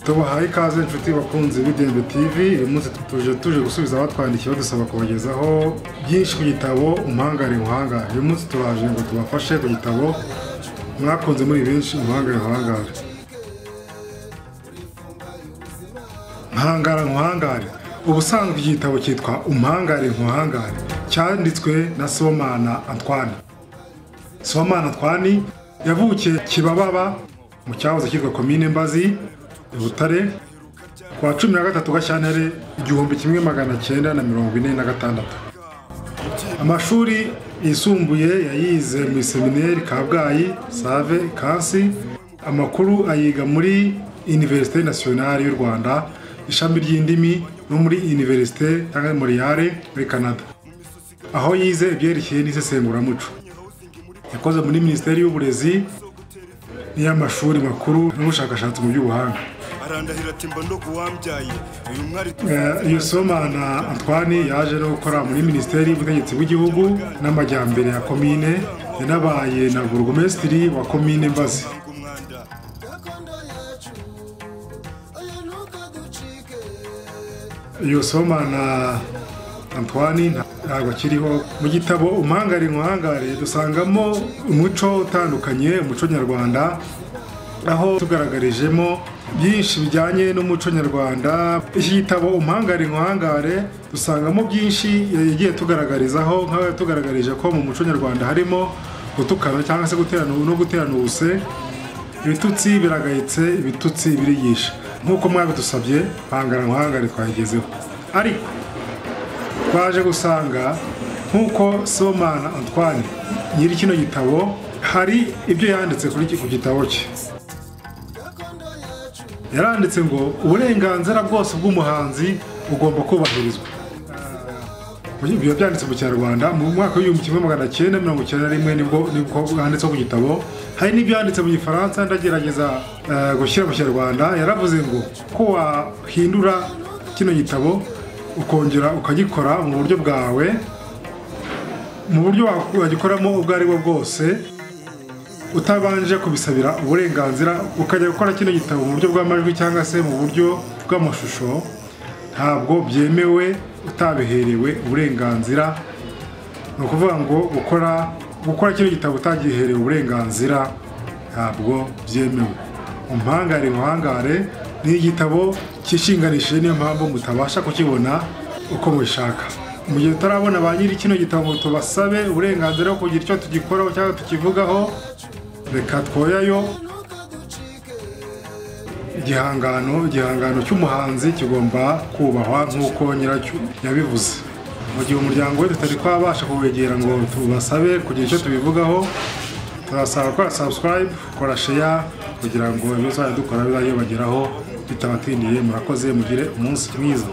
Tubahaye ikaze inshuti bakunzi b'Idembe TV. Uyu munsi tuje gusubiza abatwandikiye badusaba kubagezaho byinshi ku gitabo Umpangare Nkuhangare. Uyu munsi turaje ngo tubafashe ku gitabo mwakunze muri benshi, Umpangare Nkuhangare. Umpangare Nkuhangare. Ubusanzwe igitabo cyitwa Umpangare Nkuhangare cyanditswe na Sibomana Antoine. Sibomana Antoine yavukiye Kibababa mu cyahoze cyitwa Komine Mbazi Butare kwa 13 Gashyantare 1946. Amashuri yisumbuye yayize mu seminari Kabgayi Save Kansi. Amakuru ayiga muri Université Nationale y'u Rwanda, ishami ry'indimi, no muri Université ya Montreal muri Canada, aho yize ibyerekeye n'isesenguramuco. Yakoze muri Minisiteri y'Uburezi n'iy'amashuri makuru n'ubushakashatsi mu by'ubuhanga. Sibomana Antoine yaje no gukora muri Minisiteri y'Ubutegetsi bw'Igihugu n'Amajyambere ya Komine, yanabaye na Burugumesitiri wa Komine Mbazi. Sibomana Antoine ntabwo akiriho. Mu gitabo Umpangare Nkuhangare dusangamo umuco utandukanye, umuco nyarwanda, aho tugaragarijemo byinshi bijyanye n'umuco nyarwanda. Iki gitabo Umpangare Nkuhangare dusangamo byinshi yagiye tugaragarizaho, nk'aho yatugaragarije ko mu muco nyarwanda harimo gutukana cyangwa se guterana ubuse. Ibitutsi biragayitse, ibitutsi birigisha. Nk'uko mwabidusabye, Umpangare Nkuhangare twayigezeho. Ariko twaje gusanga nk'uko Sibomana Antoine nyiri kino gitabo hari ibyo yanditse kuri iki gitabo cye. Yaranditse ngo uburenganzira bwose bw'umuhanzi bugomba kubahirizwa. Ibyo byanditse mu Kinyarwanda mu mwaka wa 1991 nibwo yanditse ku gitabo. Hari n'ibyo yanditse mu Gifaransa ndagerageza gushyira mu Kinyarwanda. Yaravuze ngo ko wahindura kino gitabo ukongera ukagikora mu buryo bwawe, mu buryo wagikoramo ubwo ari bwo bwose, utabanje kubisabira uburenganzira, ukajya gukora kino gitabo mu buryo bw'amajwi cyangwa se mu buryo bw'amashusho, ntabwo byemewe utabiherewe uburenganzira. Ni ukuvuga ngo gukora kino gitabo utagiherewe uburenganzira ntabwo byemewe. Umpangare Nkuhangare ni igitabo cyishinganishije, niyo mpamvu mutabasha kukibona uko mubishaka. Mu gihe utarabona ba nyiri kino gitabo ngo tubasabe uburenganzira bwo kugira icyo tugikoraho cyangwa tukivugaho, reka twoyayo. Igihangano cy'umuhanzi kigomba kubahwa nk'uko nyiracyo yabivuze. Mu gihe umuryango we tutari twabasha kuwegera ngo tubasabe kugira icyo tubivugaho, turasaba gukora subscribe, gukora share, kugira ngo ibyo tuzajya dukora bizajye bageraho bitabatindiye. Murakoze, mugire umunsi mwiza.